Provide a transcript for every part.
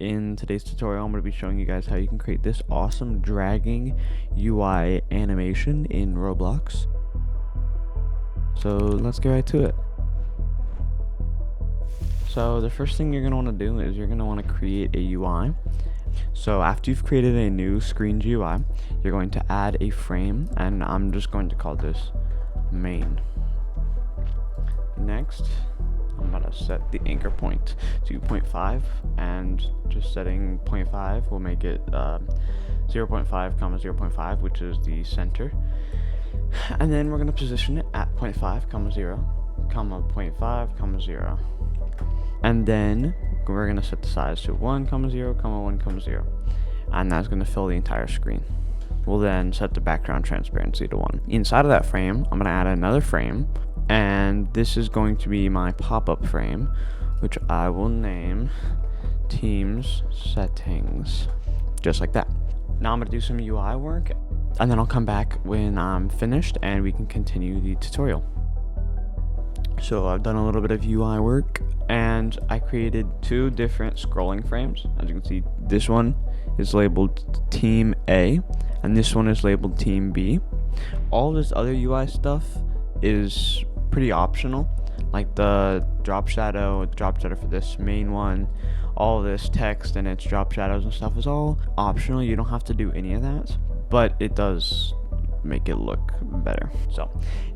In today's tutorial, I'm going to be showing you guys how you can create this awesome dragging UI animation in Roblox. So let's get right to it. So the first thing you're going to want to do is you're going to want to create a UI. So after you've created a new screen GUI, you're going to add a frame, and I'm just going to call this main. Next, I'm about to set the anchor point to 0.5, and just setting 0.5 will make it 0.5 comma 0.5, which is the center. And then we're going to position it at 0.5 comma 0 comma 0.5 comma 0. And then we're going to set the size to 1 comma 0 comma 1 comma 0, and that's going to fill the entire screen. We'll then set the background transparency to 1. Inside of that frame, I'm going to add another frame, and this is going to be my pop-up frame, which I will name Teams Settings, just like that. Now I'm going to do some UI work, and then I'll come back when I'm finished and we can continue the tutorial. So I've done a little bit of UI work, and I created 2 different scrolling frames. As you can see, this one is labeled Team A, and this one is labeled Team B. All this other UI stuff is pretty optional, like the drop shadow for this main one, all this text and its drop shadows and stuff is all optional. You don't have to do any of that, but it does make it look better. So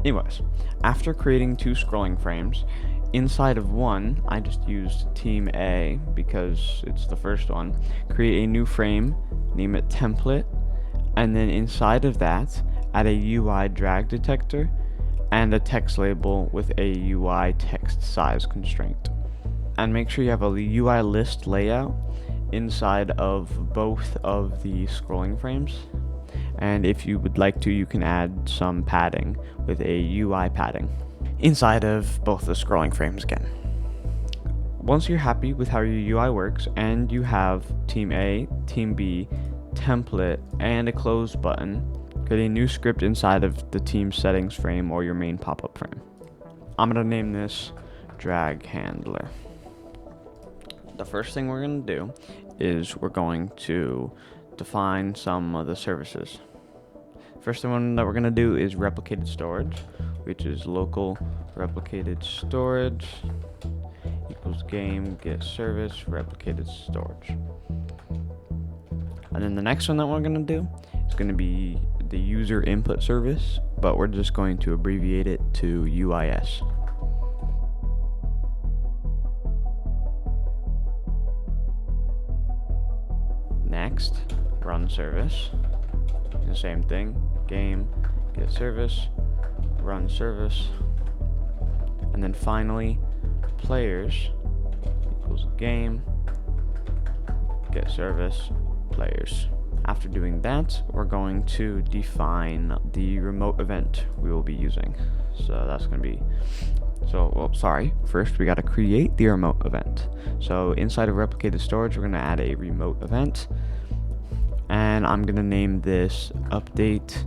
anyways, after creating 2 scrolling frames, inside of one, I just used Team A because it's the first one. Create a new frame, name it template, and then inside of that, add a UI drag detector and a text label with a UI text size constraint. And make sure you have a UI list layout inside of both of the scrolling frames. And if you would like to, you can add some padding with a UI padding inside of both the scrolling frames again. Once you're happy with how your UI works and you have Team A, Team B, template, and a close button, create a new script inside of the team settings frame or your main pop-up frame. I'm going to name this drag handler. The first thing we're going to do is we're going to define some of the services. First one that we're going to do is replicated storage, which is local replicated storage equals game get service replicated storage. And then the next one that we're going to do is going to be the user input service, but we're just going to abbreviate it to UIS. Next, run service. The same thing, game, get service, run service. And then finally, players equals game, get service, players. After doing that, we're going to define the remote event we will be using. So that's going to be, first we got to create the remote event. So inside of replicated storage, we're going to add a remote event. And I'm going to name this update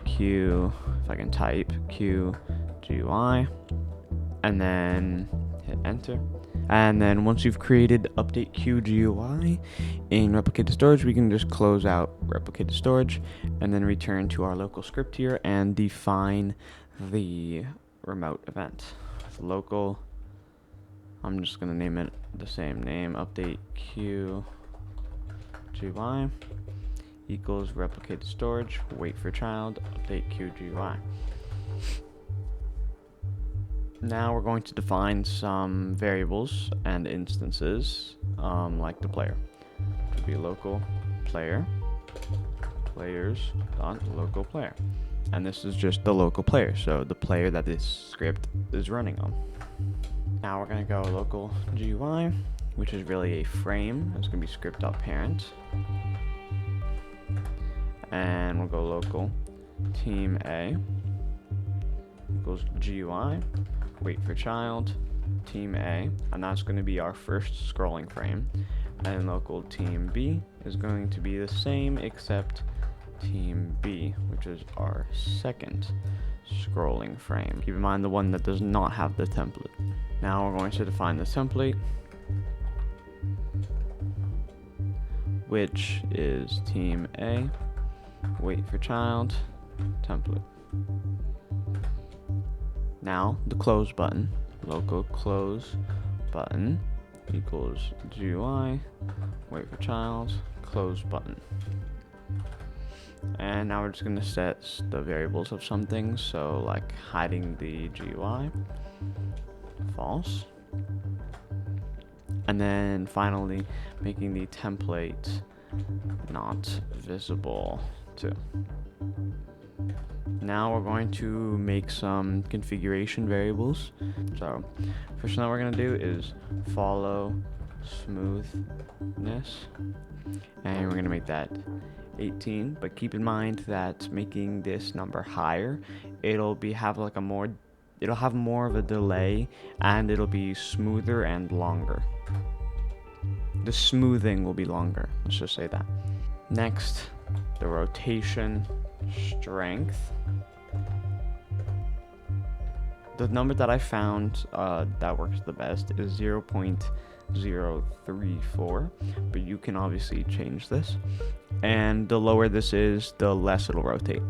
Q, if I can type, Q GUI, and then hit enter. And then once you've created update Q GUI in replicated storage, we can just close out replicated storage and then return to our local script here and define the remote event. Local, I'm just going to name it the same name, update Q GUI equals replicated storage, wait for child, update Q GUI. Now we're going to define some variables and instances, like the player, which would be local player, players.local player. And this is just the local player, so the player that this script is running on. Now we're going to go local GUI, which is really a frame. It's going to be script.parent. And we'll go local team A equals GUI, wait for child, team A, and that's going to be our first scrolling frame. And local team B is going to be the same except team B, which is our second scrolling frame. Keep in mind the one that does not have the template. Now we're going to define the template, which is team A, wait for child, template. Now the close button, local close button equals GUI, wait for child, close button. And now we're just going to set the variables of some things, so like hiding the GUI, false. And then finally making the template not visible too. Now we're going to make some configuration variables. So first thing that we're going to do is follow smoothness, and we're going to make that 18, but keep in mind that making this number higher, it'll have more of a delay, and it'll be smoother and longer. The smoothing will be longer, let's just say that. Next, the rotation strength. The number that I found that works the best is 0.034, but you can obviously change this. And the lower this is, the less it'll rotate.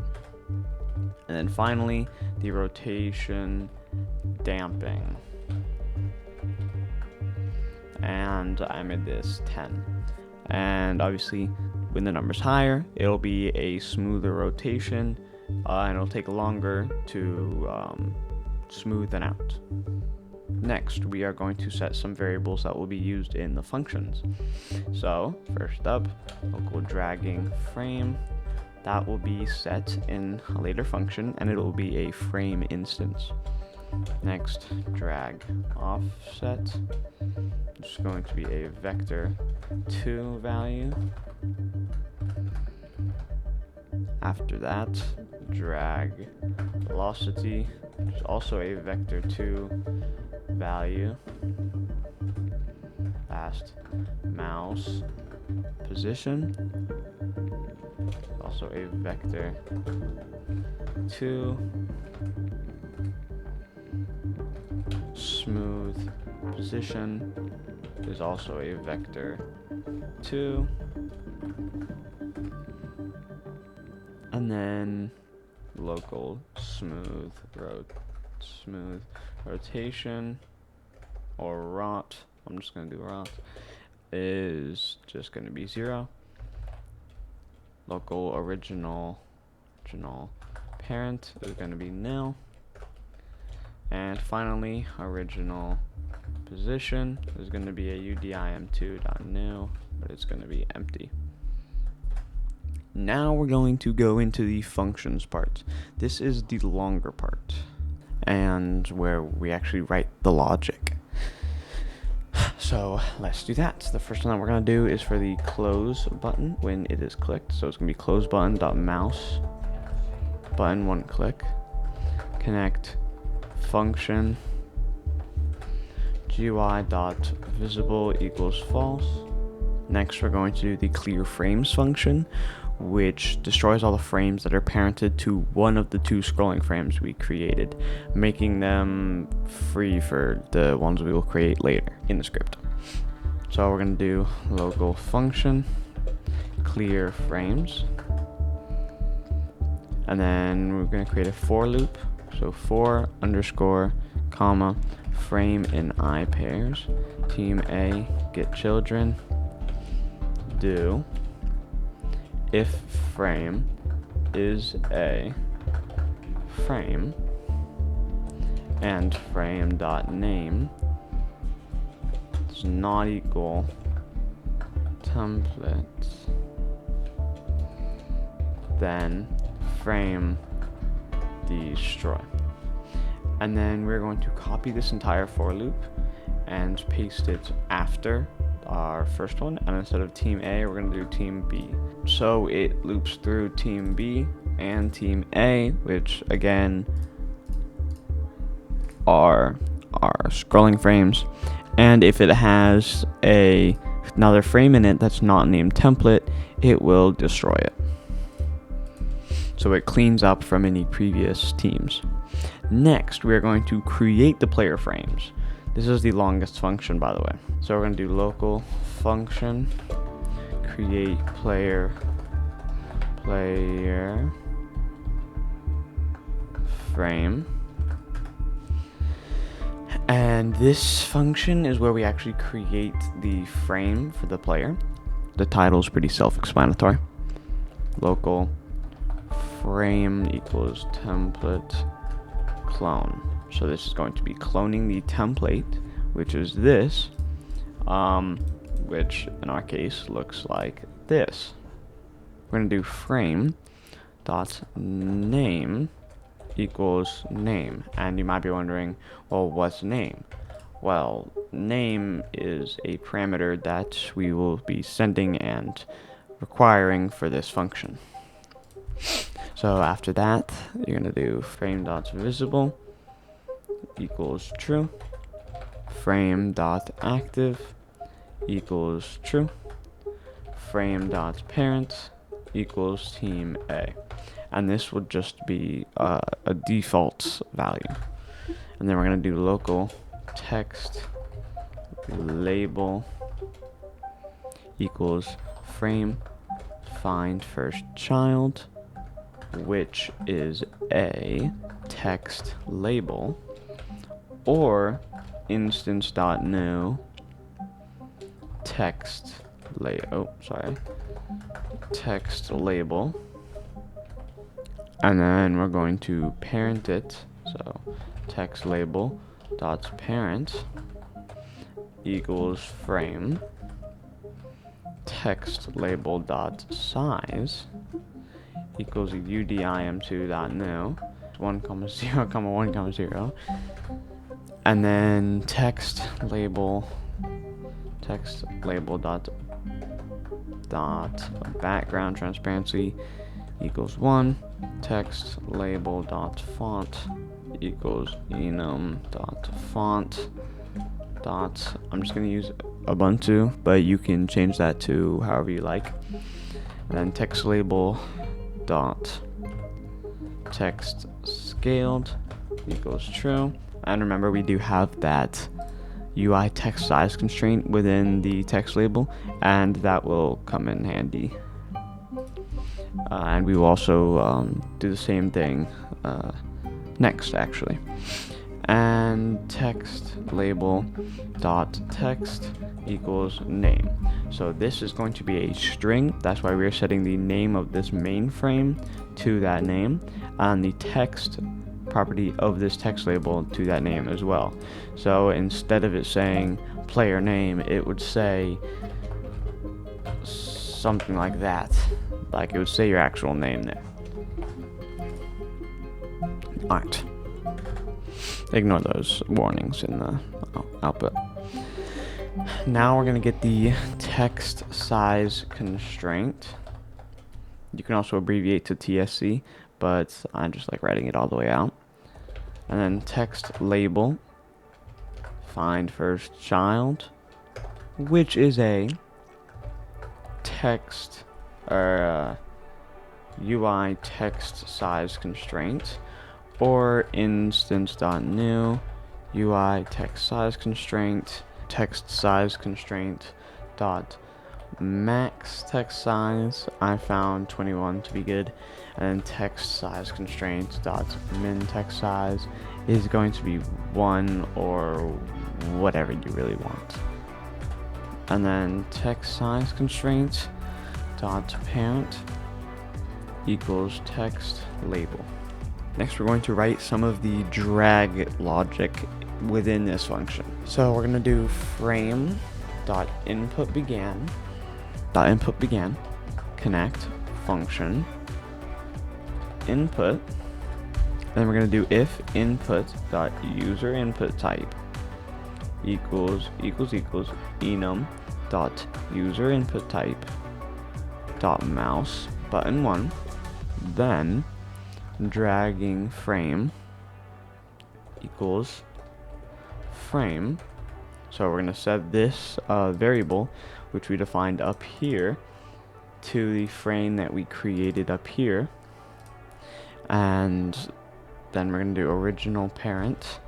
And then finally, the rotation damping. And I made this 10. And obviously, when the number's higher, it'll be a smoother rotation, and it'll take longer to smoothen out. Next, we are going to set some variables that will be used in the functions. So first up, local dragging frame. That will be set in a later function, and it will be a frame instance. Next, drag offset. It's going to be a vector2 value. After that, drag velocity, which is also a vector2 value. Last, mouse position, also a vector2. Smooth position is also a vector2. And then local smooth rotation, or rot, I'm just going to do rot, is just going to be 0. Local original parent is going to be nil. And finally, original position is going to be a udim2.new, but it's going to be empty. Now we're going to go into the functions part. This is the longer part, and where we actually write the logic. So let's do that. The first one that we're going to do is for the close button when it is clicked. So it's going to be close button.mouse button one click, connect function GUI.visible equals false. Next, we're going to do the clear frames function, which destroys all the frames that are parented to one of the two scrolling frames we created, making them free for the ones we will create later in the script. So we're going to do local function clear frames, and then we're going to create a for loop. So for underscore comma frame in I pairs, team A get children, do if frame is a frame and frame dot name does not equal template, then frame destroy. And then we're going to copy this entire for loop and paste it after our first one, and instead of team A, we're going to do team B. So it loops through team B and team A, which again are our scrolling frames, and if it has another frame in it that's not named template, it will destroy it. So it cleans up from any previous teams. Next, we are going to create the player frames. This is the longest function, by the way. So we're going to do local function create player frame. And this function is where we actually create the frame for the player. The title is pretty self-explanatory. Local frame equals template clone. So this is going to be cloning the template, which is this, which in our case looks like this. We're going to do frame dot name equals name. And you might be wondering, well, what's name? Well, name is a parameter that we will be sending and requiring for this function. So after that, you're going to do frame.visible equals true. Frame.active equals true. Frame.parent equals team A. And this would just be a default value. And then we're going to do local text label equals frame find first child, which is a text label, or instance.new text label. And then we're going to parent it, so text label dot parent equals frame text label dot size equals udim2.new 1,0,1,0, and then text label dot background transparency equals 1. Text label dot font equals enum dot font dot. I'm just gonna use Ubuntu, but you can change that to however you like. And then text label dot text scaled equals true. And remember, we do have that UI text size constraint within the text label, and that will come in handy. And we will also do the same thing next, actually. And text label dot text equals name. So this is going to be a string. That's why we're setting the name of this main frame to that name, and the text property of this text label to that name as well. So instead of it saying player name, it would say something like that. Like it would say your actual name there. Alright. Ignore those warnings in the output. Now we're going to get the text size constraint. You can also abbreviate to TSC, but I just like writing it all the way out. And then text label find first child, which is a text or UI text size constraint, or instance.new UI text size constraint dot max text size. I found 21 to be good, and then text size constraint dot min text size is going to be 1 or whatever you really want. And then text size constraint dot parent equals text label. Next, we're going to write some of the drag logic within this function. So we're going to do frame dot input began connect function input. Then we're going to do if input dot user input type equals enum dot user input type dot mouse button 1. Then dragging frame equals frame. So we're going to set this variable, which we defined up here, to the frame that we created up here. And then we're going to do original parent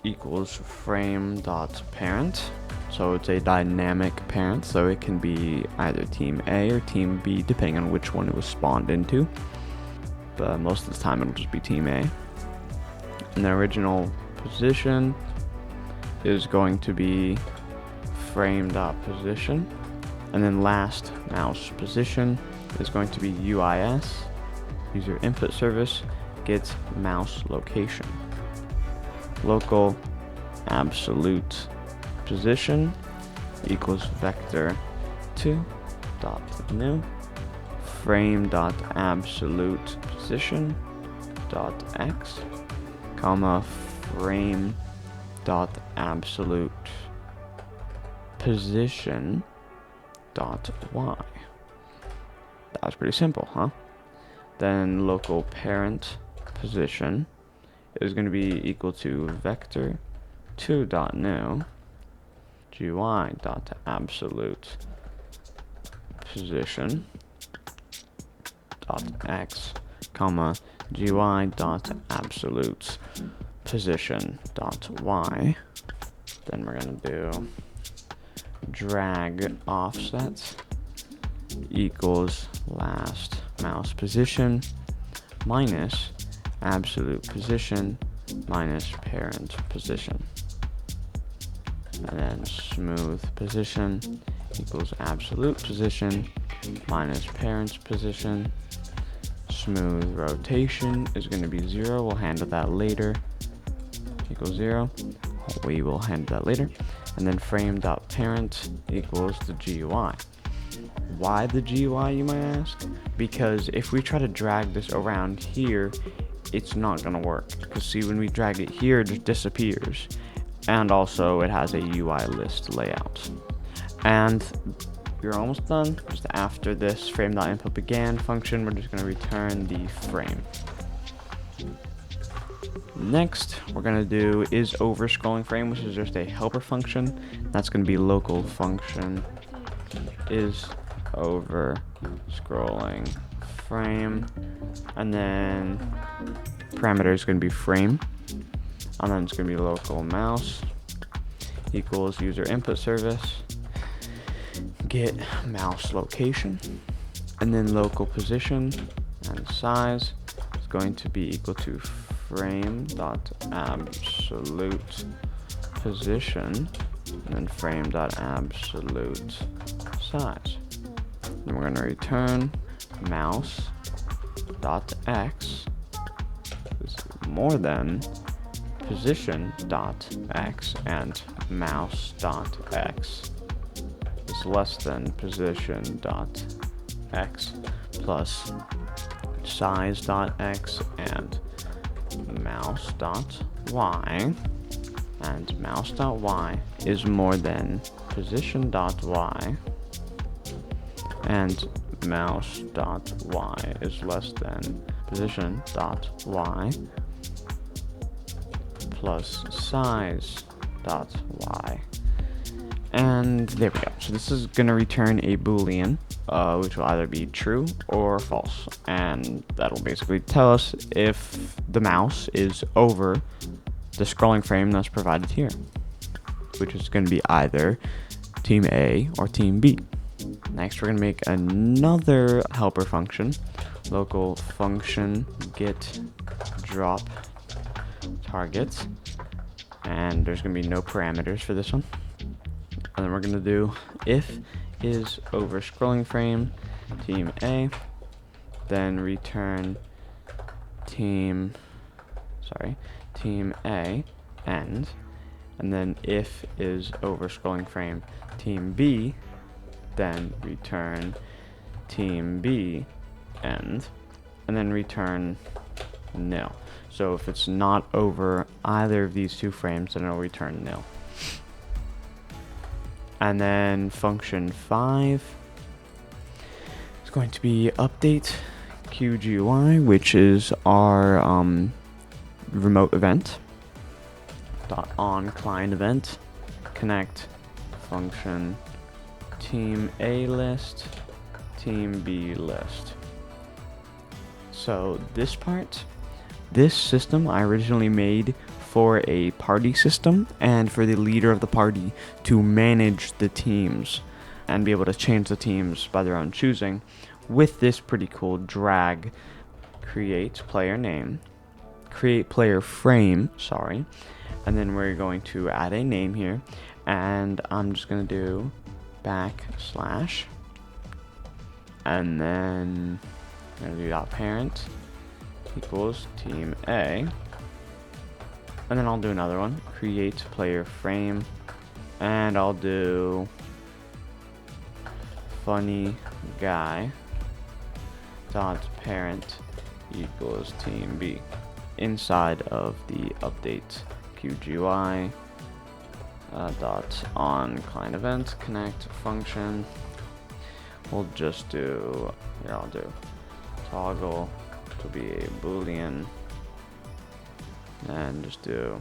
equals frame.parent. So it's a dynamic parent, so it can be either team A or team B, depending on which one it was spawned into. But most of the time it'll just be team A. And the original position is going to be frame.position. And then last mouse position is going to be UIS, user input service, get mouse location. Local absolute position equals vector 2 dot new frame dot absolute position dot x comma frame dot absolute position dot y. That was pretty simple, huh? Then local parent position is going to be equal to vector 2 dot new GUI dot absolute position dot x comma GUI dot absolute position dot y. Then we're gonna do drag offset equals last mouse position minus absolute position minus parent position. And then smooth position equals absolute position minus parent's position. Smooth rotation is going to be 0. We'll handle that later. Equals 0. We will handle that later. And then frame.parent equals the GUI. Why the GUI, you might ask? Because if we try to drag this around here, it's not going to work. Because see, when we drag it here, it just disappears. And also it has a UI list layout. And we're almost done. Just after this frame.inputBegan function, we're just going to return the frame. Next, we're going to do is over scrolling frame, which is just a helper function. That's going to be local function is over scrolling frame, and then parameter is going to be frame. And then it's going to be local mouse equals user input service get mouse location, and then local position and size is going to be equal to frame dot absolute position and then frame dot absolute size. Then we're going to return mouse dot x is more than position dot x and mouse dot x is less than position dot x plus size dot x and mouse dot y, and mouse dot y is more than position dot y and mouse dot y is less than position dot y plus size dot y. And there we go. So this is going to return a boolean, which will either be true or false, and that'll basically tell us if the mouse is over the scrolling frame that's provided here, which is going to be either team A or team B. Next, we're going to make another helper function, local function get drop target, and there's going to be no parameters for this one. And then we're going to do if is over scrolling frame team A, then return team A end, and then if is over scrolling frame team B, then return team B end, and then return nil. So if it's not over either of these two frames, then it'll return nil. And then function 5 is going to be update QGUI, which is our remote event. On client event connect function team A list team B list. So this system I originally made for a party system and for the leader of the party to manage the teams and be able to change the teams by their own choosing with this pretty cool drag create player name, create player frame, sorry, and then we're going to add a name here, and I'm just going to do backslash, and then I'm going to do dot parent equals team A, and then I'll do another one, create player frame, and I'll do funny guy dot parent equals team B inside of the update QGUI dot on client event connect function. We'll just do here, I'll do toggle to be a boolean, and just do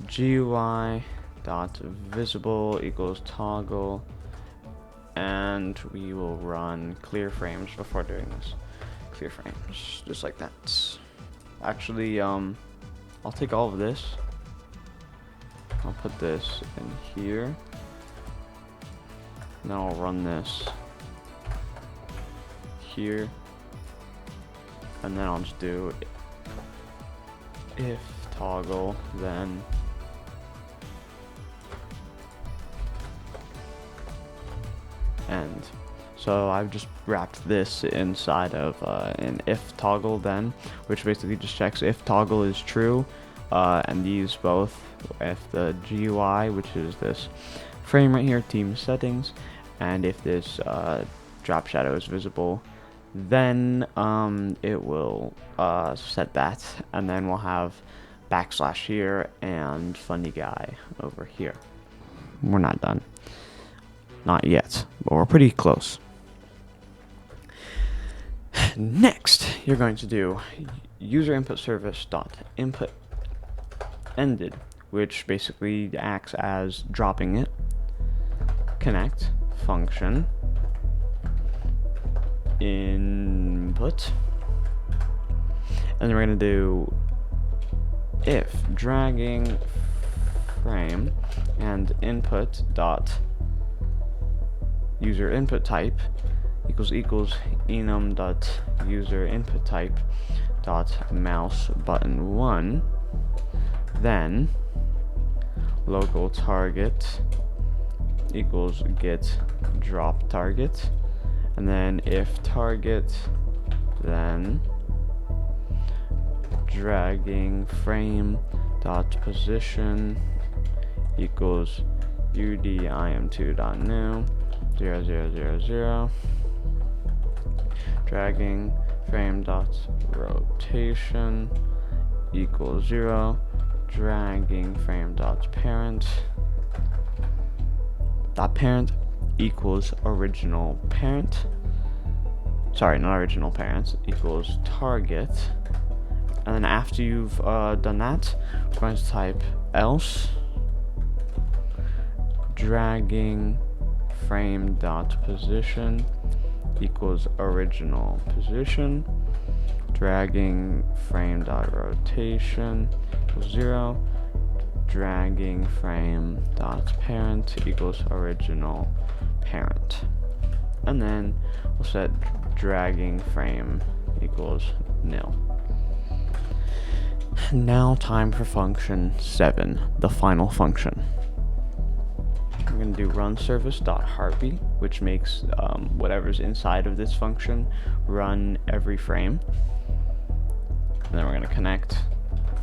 GUI dot visible equals toggle, and we will run clear frames before doing this. Clear frames, just like that. Actually, I'll take all of this. I'll put this in here. Then I'll run this here, and then I'll just do if toggle then end. So I've just wrapped this inside of an if toggle then, which basically just checks if toggle is true, and these both, if the GUI, which is this frame right here, team settings, and if this drop shadow is visible, then it will set that, and then we'll have backslash here and funny guy over here. We're not done. Not yet, but we're pretty close. Next, you're going to do user input service dot input ended, which basically acts as dropping it, connect function input, and then we're going to do if dragging frame and input dot user input type equals enum dot user input type dot mouse button 1, then local target equals get drop target, and then if target then dragging frame dot position equals udim2 dot new 0 0 0 0, dragging frame dot rotation equals 0, dragging frame dot parent equals original parent, sorry, not original parent, equals target, and then after you've done that, we're going to type else dragging frame dot position equals original position, dragging frame dot rotation equals 0, dragging frame dot parent equals original parent, and then we'll set dragging frame equals nil. Now time for function 7, the final function. We're going to do run service dot heartbeat, which makes whatever's inside of this function run every frame. And then we're going to connect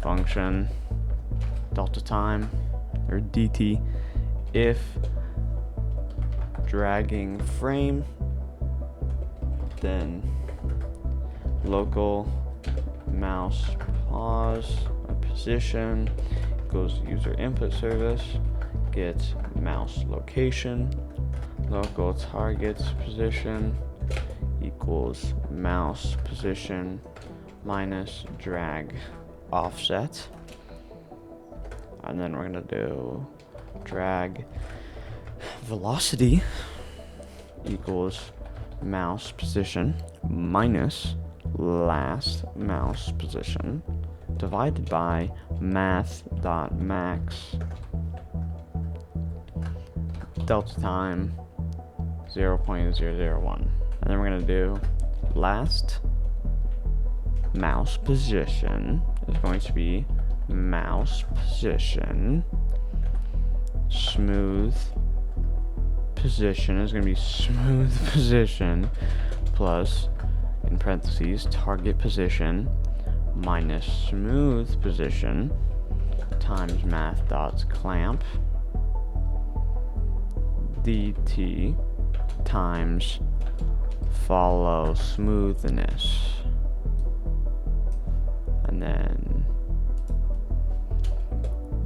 function delta time, or dt, if dragging frame then local mouse pause or position equals user input service get mouse location, local target position equals mouse position minus drag offset, and then we're going to do drag velocity equals mouse position minus last mouse position divided by math.max delta time 0.001. And then we're going to do last mouse position is going to be mouse position. Smooth position is going to be smooth position plus, in parentheses, target position minus smooth position times math dot clamp dt times follow smoothness, and then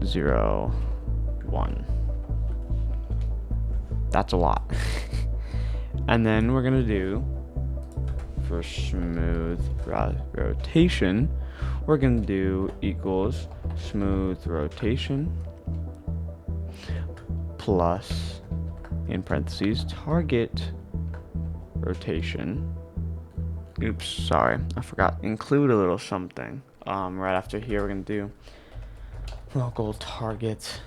0, 1. That's a lot. And then we're gonna do, for smooth rotation, we're gonna do equals smooth rotation plus, in parentheses, target rotation. Oops, sorry, I forgot. Include a little something. Right after here, we're gonna do local target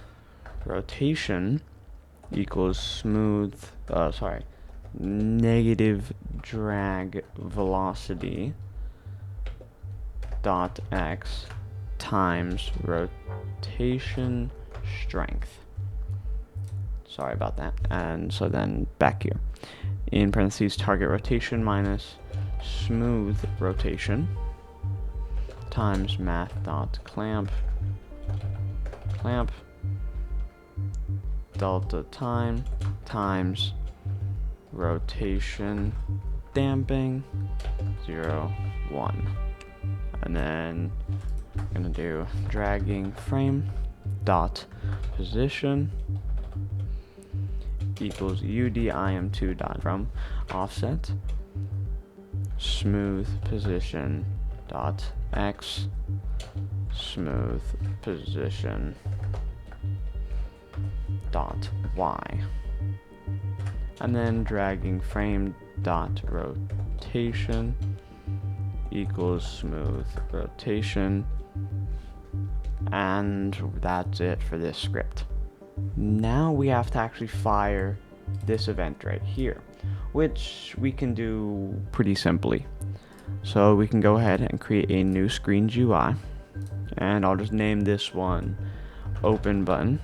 rotation equals smooth, negative drag velocity dot x times rotation strength. Sorry about that. And so then back here, in parentheses, target rotation minus smooth rotation times math dot clamp delta time times rotation damping 0, 1. And then I'm gonna do dragging frame dot position equals UDIM2 dot from offset smooth position dot x smooth position dot y, and then dragging frame dot rotation equals smooth rotation, and that's it for this script. Now we have to actually fire this event right here, which we can do pretty simply. So we can go ahead and create a new screen GUI, and I'll just name this one open button.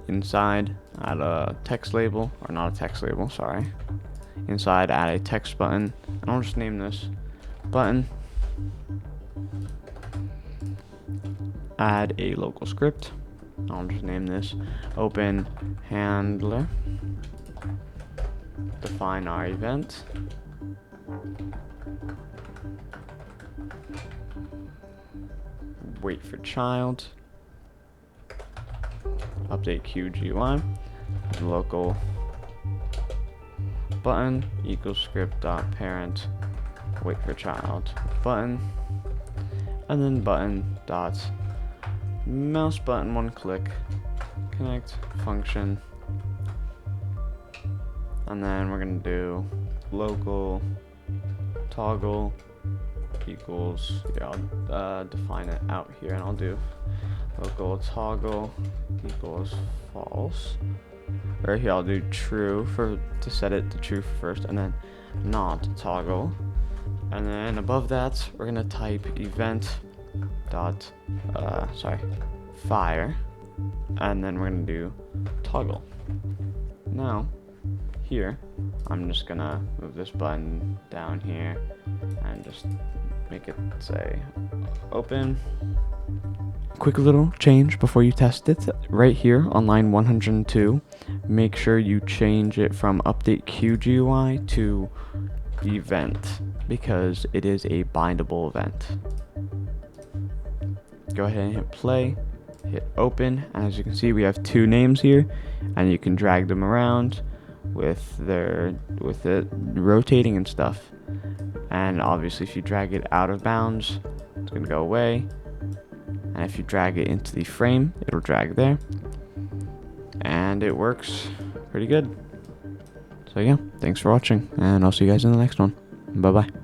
Inside, add a text label, or not a text label, sorry. Inside, add a text button, and I'll just name this button. Add a local script. I'll just name this open handler. Define our event. Wait for child. Update QGUI. Local button equals script dot parent wait for child button, and then button dot mouse button one click connect function, and then we're gonna do local toggle equals, I'll define it out here, and I'll do local toggle equals false, or here I'll do true to set it to true first, and then not toggle, and then above that we're gonna type event dot fire, and then we're gonna do toggle. Now here I'm just gonna move this button down here and just make it say open. Quick little change before you test it. Right here on line 102, make sure you change it from update QGUI to event, because it is a bindable event. Go ahead and hit play, hit open, and as you can see we have two names here, and you can drag them around with it rotating and stuff. And obviously if you drag it out of bounds, it's gonna go away, and if you drag it into the frame, it'll drag there, and it works pretty good. So yeah, thanks for watching, and I'll see you guys in the next one. Bye bye.